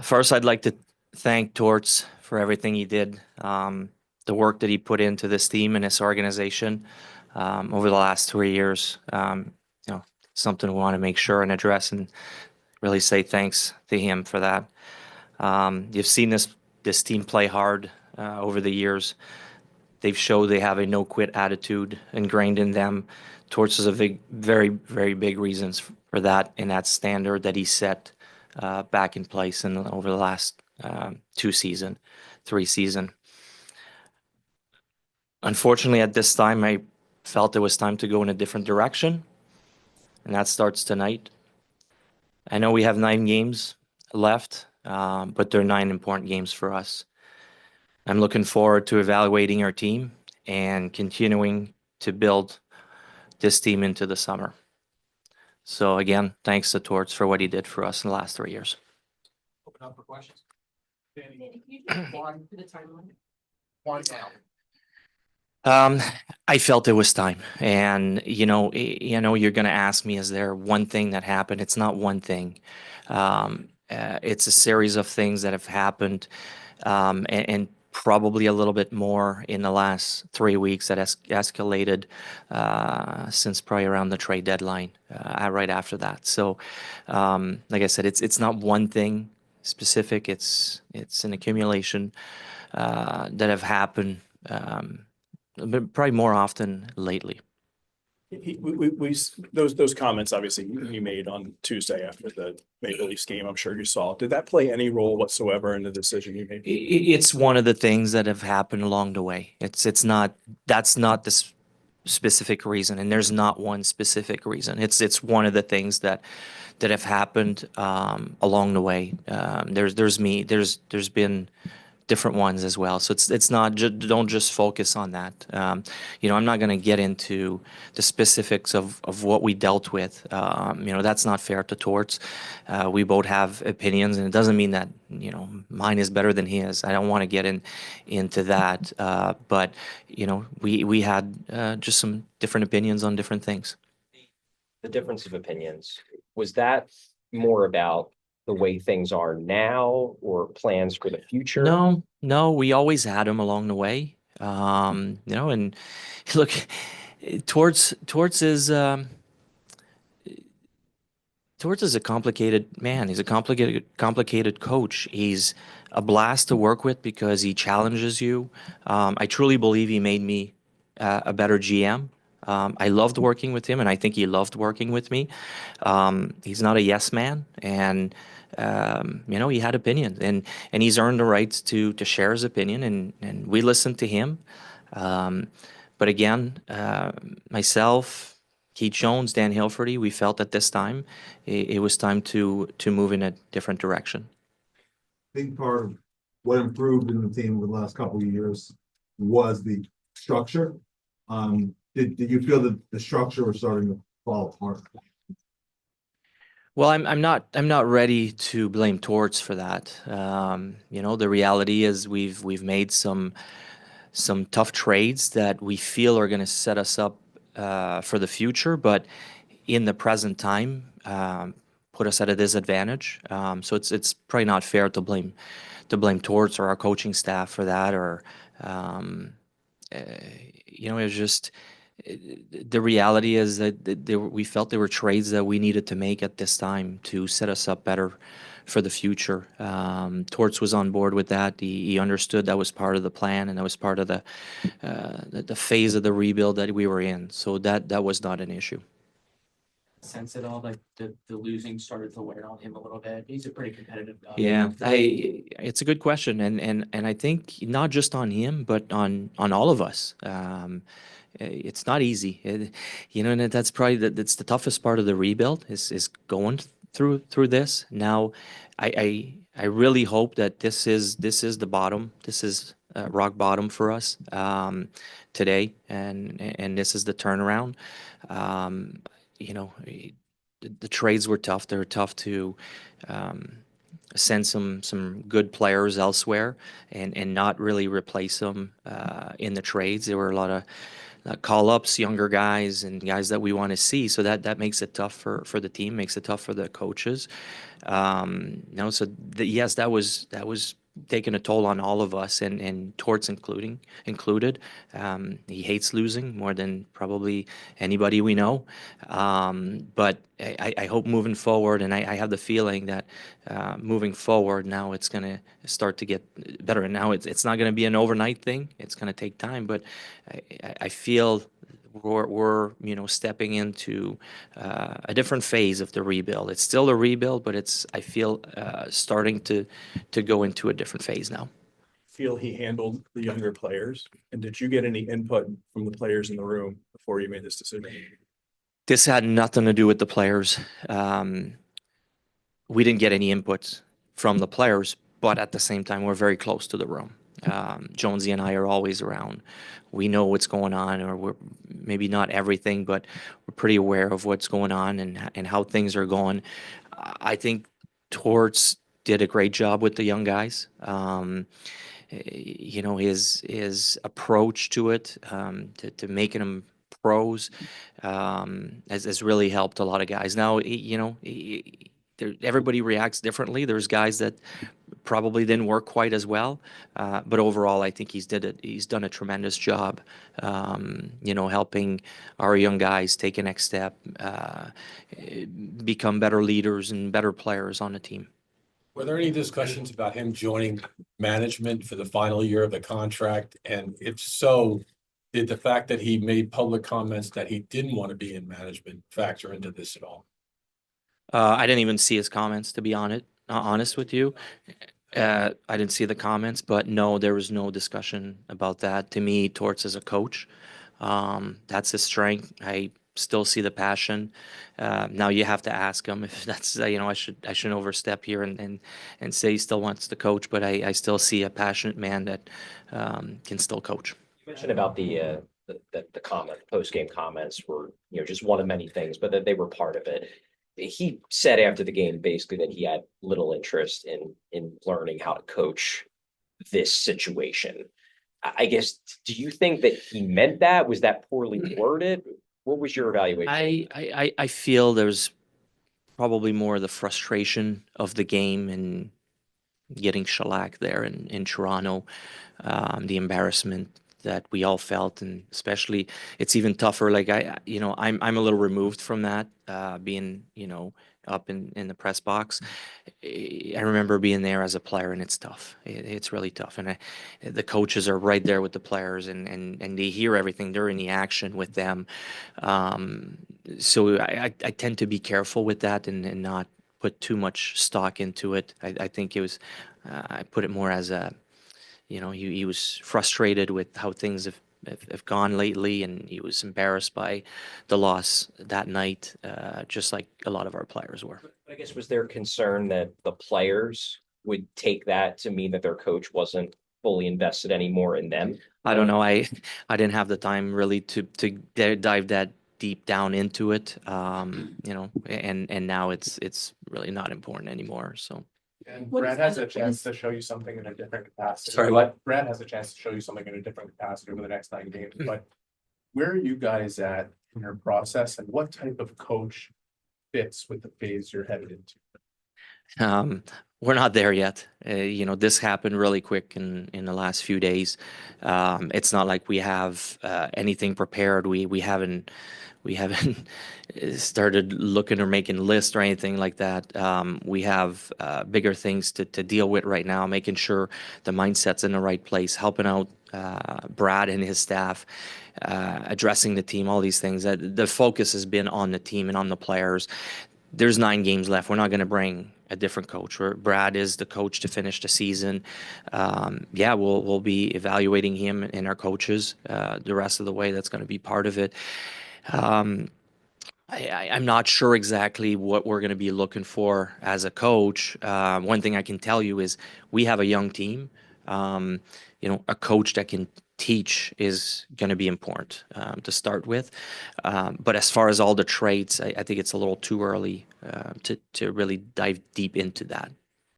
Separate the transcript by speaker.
Speaker 1: First, I'd like to thank Torts for everything he did, the work that he put into this team and this organization over the last 3 years. Something we want to make sure and address and really say thanks to him for that. You've seen this team play hard over the years. They've showed they have a no quit attitude ingrained in them. Torts is a big, very, very big reasons for that and that standard that he set back in place in over the last 2 season, 3 season. Unfortunately, at this time, I felt it was time to go in a different direction, and that starts tonight. I know we have 9 games left, but they're 9 important games for us. I'm looking forward to evaluating our team and continuing to build this team into the summer. So again, thanks to Torts for what he did for us in the last 3 years.
Speaker 2: Open up for questions. Danny, can you just one to the timeline? One now.
Speaker 1: I felt it was time, and you're going to ask me, is there one thing that happened? It's not one thing. It's a series of things that have happened, and probably a little bit more in the last 3 weeks that has escalated since probably around the trade deadline, right after that. So, like I said, it's not one thing specific. It's an accumulation that have happened. But probably more often lately.
Speaker 3: Those comments obviously you made on Tuesday after the Maple Leafs game, I'm sure you saw. Did that play any role whatsoever in the decision you made?
Speaker 1: It's one of the things that have happened along the way. That's not the specific reason, and there's not one specific reason. It's one of the things that have happened along the way. There's been different ones as well. So it's not don't just focus on that. I'm not going to get into the specifics of what we dealt with. That's not fair to Torts. We both have opinions, and it doesn't mean that mine is better than his. I don't want to get into that. But we had just some different opinions on different things.
Speaker 4: The difference of opinions, was that more about the way things are now or plans for the future?
Speaker 1: No, we always had them along the way. And look, Torts is a complicated man. He's a complicated coach. He's a blast to work with because he challenges you. I truly believe he made me a better GM. I loved working with him, and I think he loved working with me. He's not a yes man, and he had opinions, and he's earned the rights to share his opinion, and we listened to him. But again, myself, Keith Jones, Dan Hilferty, we felt at this time it was time to move in a different direction.
Speaker 5: Big part of what improved in the team over the last couple of years was the structure. Did you feel that the structure was starting to fall apart?
Speaker 1: Well, I'm not ready to blame Torts for that. The reality is we've made some tough trades that we feel are going to set us up for the future, but in the present time, put us at a disadvantage. So it's probably not fair to blame Torts or our coaching staff for that, or it was just. The reality is that we felt there were trades that we needed to make at this time to set us up better for the future. Torts was on board with that. He understood that was part of the plan, and that was part of the phase of the rebuild that we were in. So that was not an issue.
Speaker 2: Sense at all like the losing started to wear on him a little bit. He's a pretty competitive guy.
Speaker 1: Yeah, it's a good question, and I think not just on him, but on all of us. It's not easy, and that's probably that's the toughest part of the rebuild is going through this. Now, I really hope that this is the bottom. This is rock bottom for us today, and this is the turnaround. The trades were tough. They were tough to send some good players elsewhere and not really replace them in the trades. There were a call-ups, younger guys and guys that we want to see. So that makes it tough for the team, makes it tough for the coaches. So yes, that was taking a toll on all of us, and Torts included. He hates losing more than probably anybody we know. But I hope moving forward, and I have the feeling that moving forward now it's going to start to get better. And now it's not going to be an overnight thing. It's going to take time, but I feel we're stepping into a different phase of the rebuild. It's still a rebuild, but I feel starting to go into a different phase now.
Speaker 3: Feel he handled the younger players? And did you get any input from the players in the room before you made this decision?
Speaker 1: This had nothing to do with the players. We didn't get any input from the players, but at the same time, we're very close to the room. Jonesy and I are always around. We know what's going on, or we're maybe not everything, but we're pretty aware of what's going on and how things are going. I think Torts did a great job with the young guys. His approach to it, to making them pros, has really helped a lot of guys. Now, everybody reacts differently. There's guys that probably didn't work quite as well, but overall, I think he's done a tremendous job, helping our young guys take a next step, become better leaders and better players on the team.
Speaker 6: Were there any discussions about him joining management for the final year of the contract? And if so, did the fact that he made public comments that he didn't want to be in management factor into this at all?
Speaker 1: I didn't even see his comments, to be honest with you. I didn't see the comments, but no, there was no discussion about that. To me, Torts is a coach. That's his strength. I still see the passion. Now you have to ask him if that's, I shouldn't overstep here and say he still wants to coach, but I still see a passionate man that can still coach.
Speaker 4: You mentioned about the post-game comments were, just one of many things, but that they were part of it. He said after the game, basically, that he had little interest in learning how to coach this situation. I guess, do you think that he meant that? Was that poorly worded? What was your evaluation?
Speaker 1: I feel there's probably more the frustration of the game and getting shellacked there in Toronto, the embarrassment that we all felt, and especially it's even tougher. Like I'm a little removed from that, being up in the press box. I remember being there as a player, and it's tough. It's really tough, and the coaches are right there with the players, and they hear everything. They're in the action with them, so I tend to be careful with that and not put too much stock into it. I think it was I put it more as a he was frustrated with how things have gone lately, and he was embarrassed by the loss that night, just like a lot of our players were.
Speaker 4: I guess, was there concern that the players would take that to mean that their coach wasn't fully invested anymore in them?
Speaker 1: I don't know. I didn't have the time really to dive that deep down into it, and now it's really not important anymore. So.
Speaker 7: And
Speaker 8: What
Speaker 7: Brad
Speaker 8: is
Speaker 7: has
Speaker 8: that-
Speaker 7: a chance to show you something in a different capacity.
Speaker 1: Sorry, what?
Speaker 7: Brad has a chance to show you something in a different capacity over the next 9 games, but where are you guys at in your process, and what type of coach fits with the phase you're headed into?
Speaker 1: We're not there yet. This happened really quick in the last few days. It's not like we have anything prepared. We haven't started looking or making lists or anything like that. We have bigger things to deal with right now, making sure the mindset's in the right place, helping out Brad and his staff, addressing the team, all these things. The focus has been on the team and on the players. There's 9 games left. We're not going to bring a different coach. Brad is the coach to finish the season. We'll be evaluating him and our coaches the rest of the way. That's going to be part of it. I'm not sure exactly what we're going to be looking for as a coach. One thing I can tell you is we have a young team. A coach that can teach is going to be important to start with. But as far as all the traits, I think it's a little too early to really dive deep into that.